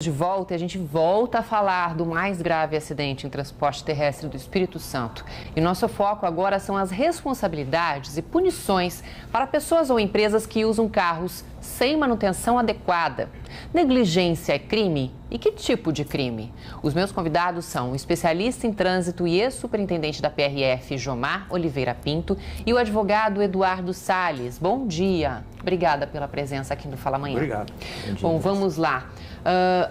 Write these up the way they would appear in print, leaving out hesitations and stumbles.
De volta, e a gente volta a falar do mais grave acidente em transporte terrestre do Espírito Santo. E nosso foco agora são as responsabilidades e punições para pessoas ou empresas que usam carros sem manutenção adequada. Negligência é crime? E que tipo de crime? Os meus convidados são o especialista em trânsito e ex-superintendente da PRF, Jomar Oliveira Pinto, e o advogado Eduardo Salles. Bom dia. Obrigada pela presença aqui no Fala Amanhã. Obrigado. Bom, vamos lá.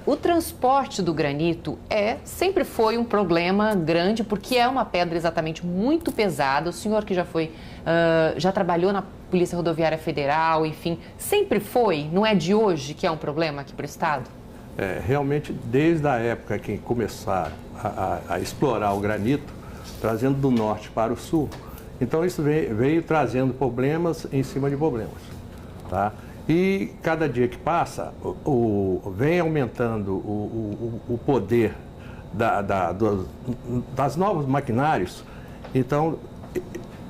O transporte do granito sempre foi um problema grande, porque é uma pedra exatamente muito pesada. O senhor que já trabalhou na Polícia Rodoviária Federal, enfim, sempre foi, não é de hoje que é um problema aqui para o Estado? Realmente, desde a época que começaram a explorar o granito, trazendo do norte para o sul, então isso veio trazendo problemas em cima de problemas, tá? E cada dia que passa, vem aumentando o poder das novos maquinários, então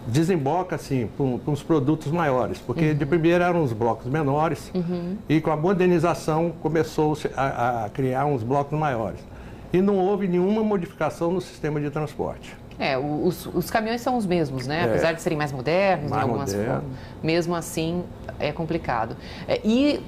desemboca assim para uns produtos maiores, porque de primeiro eram uns blocos menores e com a modernização começou-se a criar uns blocos maiores. E não houve nenhuma modificação no sistema de transporte. Os caminhões são os mesmos, né? Apesar de serem mais modernos, em algumas formas. Mesmo assim, é complicado. E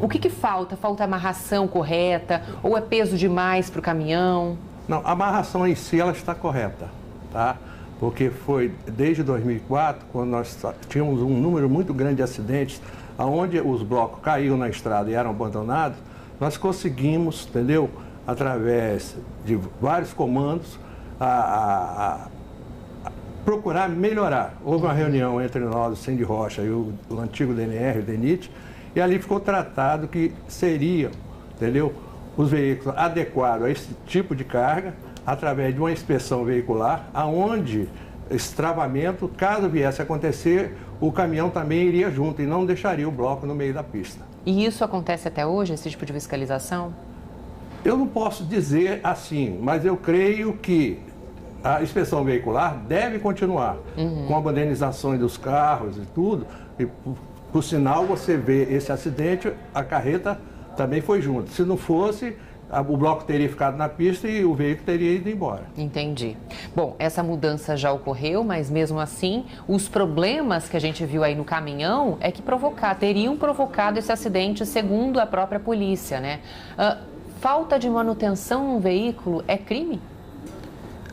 o que falta? Falta amarração correta? Ou é peso demais para o caminhão? Não, a amarração em si, ela está correta, tá? Porque foi desde 2004, quando nós tínhamos um número muito grande de acidentes, onde os blocos caíam na estrada e eram abandonados, nós conseguimos, entendeu? Através de vários comandos, procurar melhorar. Houve uma reunião entre nós, o Cindy Rocha e o antigo DNR, o DENIT, e ali ficou tratado que seriam, entendeu, os veículos adequados a esse tipo de carga, através de uma inspeção veicular, aonde esse travamento, caso viesse a acontecer, o caminhão também iria junto e não deixaria o bloco no meio da pista. E isso acontece até hoje, esse tipo de fiscalização? Eu não posso dizer assim, mas eu creio que a inspeção veicular deve continuar com a modernização dos carros e tudo. E, por sinal, você vê esse acidente, a carreta também foi junto. Se não fosse, o bloco teria ficado na pista e o veículo teria ido embora. Entendi. Bom, essa mudança já ocorreu, mas mesmo assim, os problemas que a gente viu aí no caminhão teriam provocado esse acidente, segundo a própria polícia, né? Falta de manutenção no veículo é crime?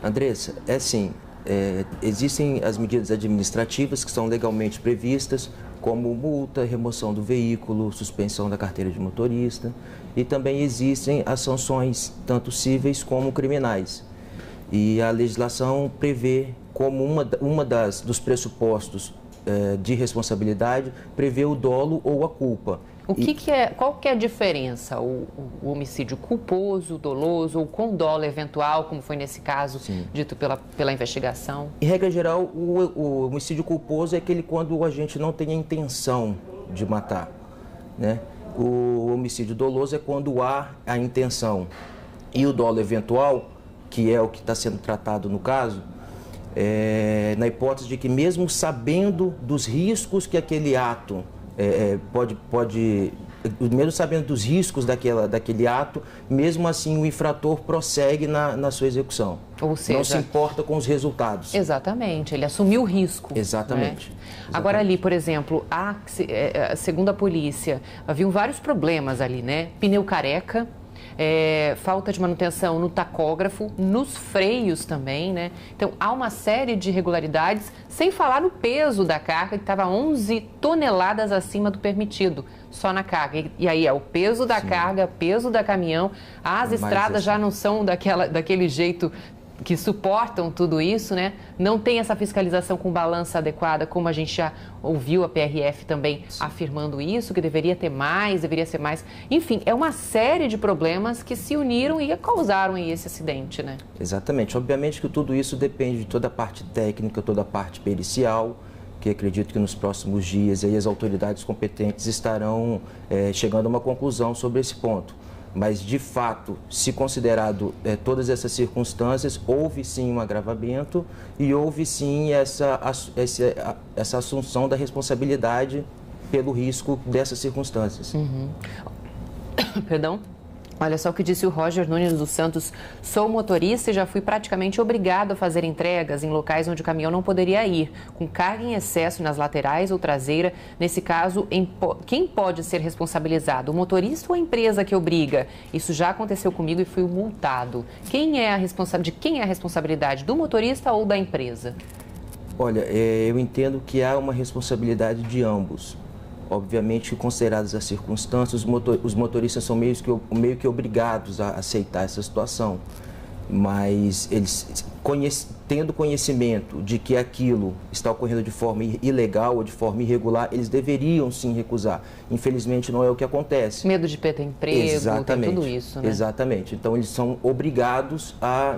Andressa, existem as medidas administrativas que são legalmente previstas, como multa, remoção do veículo, suspensão da carteira de motorista, e também existem as sanções, tanto cíveis como criminais. E a legislação prevê como dos pressupostos de responsabilidade, prevê o dolo ou a culpa. Qual que é a diferença? O homicídio culposo, doloso ou com dolo eventual, como foi nesse caso dito pela investigação? Em regra geral, o homicídio culposo é aquele quando o agente não tem a intenção de matar, né? O homicídio doloso é quando há a intenção. E o dolo eventual, que é o que está sendo tratado no caso, na hipótese de que mesmo sabendo dos riscos que aquele ato mesmo sabendo dos riscos daquele ato, mesmo assim o infrator prossegue na sua execução. Ou seja, não se importa com os resultados. Exatamente, ele assumiu o risco. Exatamente. Né? Agora ali, por exemplo, segundo a polícia, haviam vários problemas ali, né? Pneu careca, falta de manutenção no tacógrafo, nos freios também, né? Então, há uma série de irregularidades, sem falar no peso da carga, que estava 11 toneladas acima do permitido, só na carga. E aí é o peso da carga, peso da caminhão, as estradas já não são daquele jeito que suportam tudo isso, né? Não tem essa fiscalização com balança adequada, como a gente já ouviu a PRF também afirmando isso, que deveria ser mais. Enfim, é uma série de problemas que se uniram e causaram esse acidente, né? Exatamente. Obviamente que tudo isso depende de toda a parte técnica, toda a parte pericial, que acredito que nos próximos dias aí as autoridades competentes estarão chegando a uma conclusão sobre esse ponto. Mas, de fato, se considerado todas essas circunstâncias, houve sim um agravamento e houve sim essa assunção da responsabilidade pelo risco dessas circunstâncias. Perdão? Olha só o que disse o Roger Nunes dos Santos. Sou motorista e já fui praticamente obrigado a fazer entregas em locais onde o caminhão não poderia ir, com carga em excesso nas laterais ou traseira. Nesse caso, quem pode ser responsabilizado? O motorista ou a empresa que obriga? Isso já aconteceu comigo e fui multado. De quem é a responsabilidade? Do motorista ou da empresa? Olha, eu entendo que há uma responsabilidade de ambos. Obviamente, consideradas as circunstâncias, os motoristas são meio que obrigados a aceitar essa situação. Mas eles, tendo conhecimento de que aquilo está ocorrendo de forma ilegal ou de forma irregular, eles deveriam sim recusar. Infelizmente, não é o que acontece. Medo de perder emprego, exatamente, tem tudo isso, né? Exatamente. Então, eles são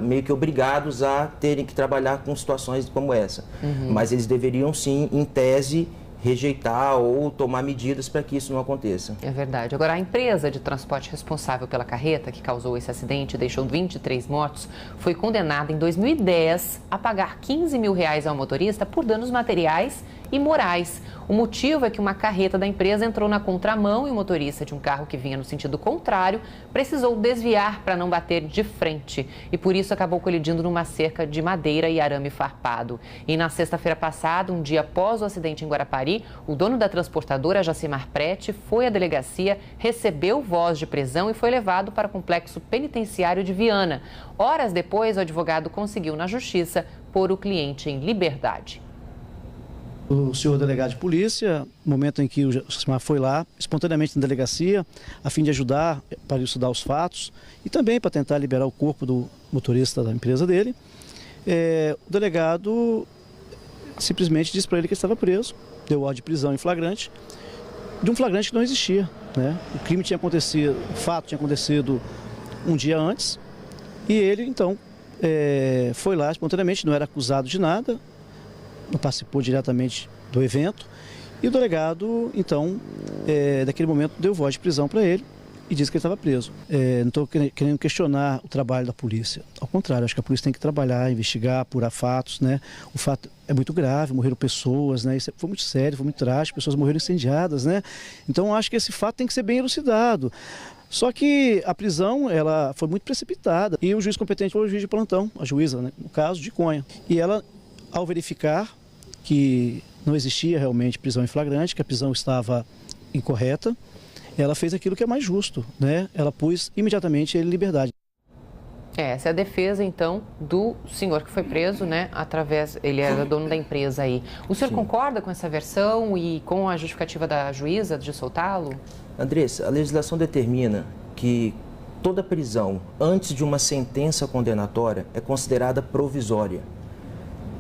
meio que obrigados a terem que trabalhar com situações como essa. Mas eles deveriam sim, em tese, rejeitar ou tomar medidas para que isso não aconteça. É verdade. Agora, a empresa de transporte responsável pela carreta que causou esse acidente e deixou 23 mortos foi condenada em 2010 a pagar R$15 mil ao motorista por danos materiais e morais. O motivo é que uma carreta da empresa entrou na contramão e o motorista de um carro que vinha no sentido contrário precisou desviar para não bater de frente e por isso acabou colidindo numa cerca de madeira e arame farpado. E na sexta-feira passada, um dia após o acidente em Guarapari, o dono da transportadora, Jacimar Prete, foi à delegacia, recebeu voz de prisão e foi levado para o complexo penitenciário de Viana. Horas depois, o advogado conseguiu na justiça pôr o cliente em liberdade. O senhor delegado de polícia, no momento em que o Jacimar foi lá, espontaneamente na delegacia, a fim de ajudar para estudar os fatos e também para tentar liberar o corpo do motorista da empresa dele, o delegado simplesmente disse para ele que ele estava preso, deu ordem de prisão em flagrante, de um flagrante que não existia, né? O crime tinha acontecido, o fato tinha acontecido um dia antes e ele, então, foi lá espontaneamente, não era acusado de nada, não participou diretamente do evento e o delegado, então, naquele momento deu voz de prisão para ele e disse que ele estava preso. Não estou querendo questionar o trabalho da polícia, ao contrário, acho que a polícia tem que trabalhar, investigar, apurar fatos, né? O fato é muito grave, morreram pessoas, né? Isso foi muito sério, foi muito trágico, pessoas morreram incendiadas, né? Então acho que esse fato tem que ser bem elucidado. Só que a prisão, ela foi muito precipitada e o juiz competente foi o juiz de plantão, a juíza, né? No caso de Conha. E ela, ao verificar que não existia realmente prisão em flagrante, que a prisão estava incorreta, ela fez aquilo que é mais justo, né? Ela pôs imediatamente ele em liberdade. Essa é a defesa, então, do senhor que foi preso, né? Ele era dono da empresa aí. O senhor concorda com essa versão e com a justificativa da juíza de soltá-lo? Andressa, a legislação determina que toda prisão antes de uma sentença condenatória é considerada provisória.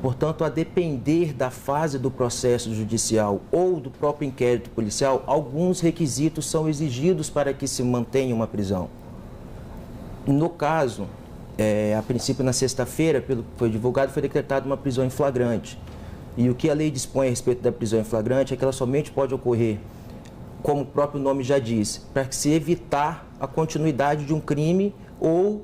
Portanto, a depender da fase do processo judicial ou do próprio inquérito policial, alguns requisitos são exigidos para que se mantenha uma prisão. No caso, a princípio na sexta-feira, pelo que foi divulgado, foi decretada uma prisão em flagrante. E o que a lei dispõe a respeito da prisão em flagrante é que ela somente pode ocorrer, como o próprio nome já diz, para que se evitar a continuidade de um crime ou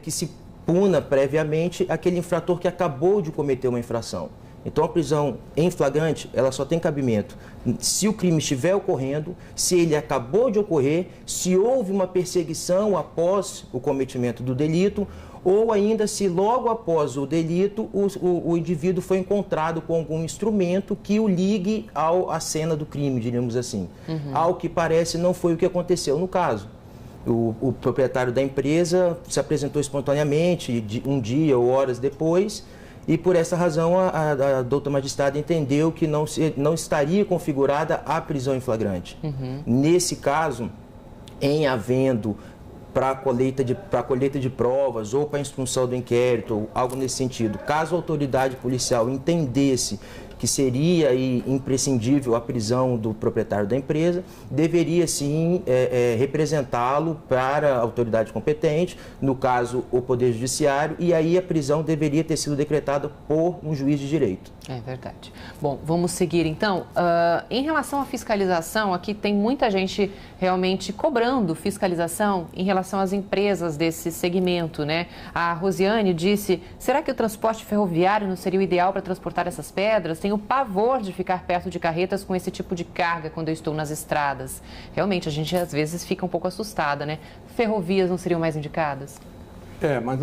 que se puna previamente aquele infrator que acabou de cometer uma infração. Então, a prisão em flagrante, ela só tem cabimento se o crime estiver ocorrendo, se ele acabou de ocorrer, se houve uma perseguição após o cometimento do delito, ou ainda se logo após o delito o indivíduo foi encontrado com algum instrumento que o ligue à cena do crime, diríamos assim. Ao que parece, não foi o que aconteceu no caso. O proprietário da empresa se apresentou espontaneamente, um dia ou horas depois, e por essa razão a doutora magistrada entendeu que não estaria configurada a prisão em flagrante. Nesse caso, em havendo para a colheita de provas ou para a instrução do inquérito, ou algo nesse sentido, caso a autoridade policial entendesse que seria imprescindível a prisão do proprietário da empresa, deveria sim representá-lo para a autoridade competente, no caso o Poder Judiciário, e aí a prisão deveria ter sido decretada por um juiz de direito. É verdade. Bom, vamos seguir então. Em relação à fiscalização, aqui tem muita gente realmente cobrando fiscalização em relação às empresas desse segmento, né? A Rosiane disse, será que o transporte ferroviário não seria o ideal para transportar essas pedras? tenho pavor de ficar perto de carretas com esse tipo de carga quando eu estou nas estradas. Realmente, a gente às vezes fica um pouco assustada, né? Ferrovias não seriam mais indicadas? Mas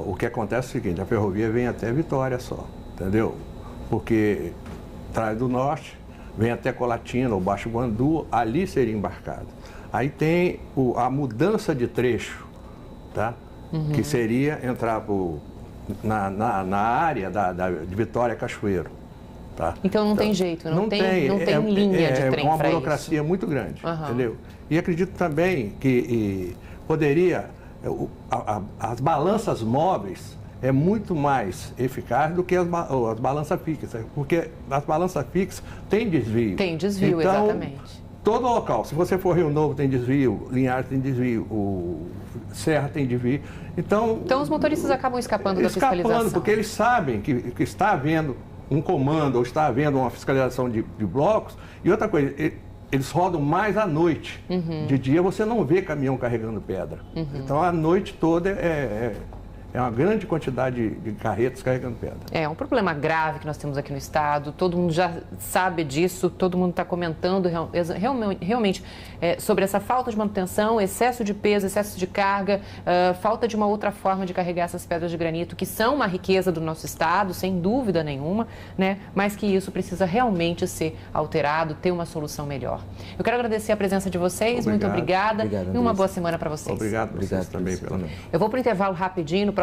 o que acontece é o seguinte, a ferrovia vem até Vitória só, entendeu? Porque traz do norte, vem até Colatina, ou Baixo Guandu, ali seria embarcado. Aí tem a mudança de trecho, tá? Que seria entrar na área de Vitória Cachoeiro. Tá? Então não tem jeito, não tem linha de trem. É uma burocracia muito grande, entendeu? E acredito também que poderia, as balanças móveis é muito mais eficaz do que as balanças fixas, porque as balanças fixas têm desvio. Tem desvio, então, exatamente. Todo local, se você for Rio Novo tem desvio, Linhares tem desvio, Serra tem desvio. Então os motoristas acabam escapando da fiscalização. Escapando, porque eles sabem que está havendo um comando ou está havendo uma fiscalização de blocos. E outra coisa, eles rodam mais à noite. De dia você não vê caminhão carregando pedra. Então a noite toda é uma grande quantidade de carretas carregando pedra. É um problema grave que nós temos aqui no estado, todo mundo já sabe disso, todo mundo está comentando realmente sobre essa falta de manutenção, excesso de peso, excesso de carga, falta de uma outra forma de carregar essas pedras de granito, que são uma riqueza do nosso estado, sem dúvida nenhuma, né? Mas que isso precisa realmente ser alterado, ter uma solução melhor. Eu quero agradecer a presença de vocês, muito obrigada, e uma boa semana para vocês. Obrigado também. Eu vou para o intervalo rapidinho, no próximo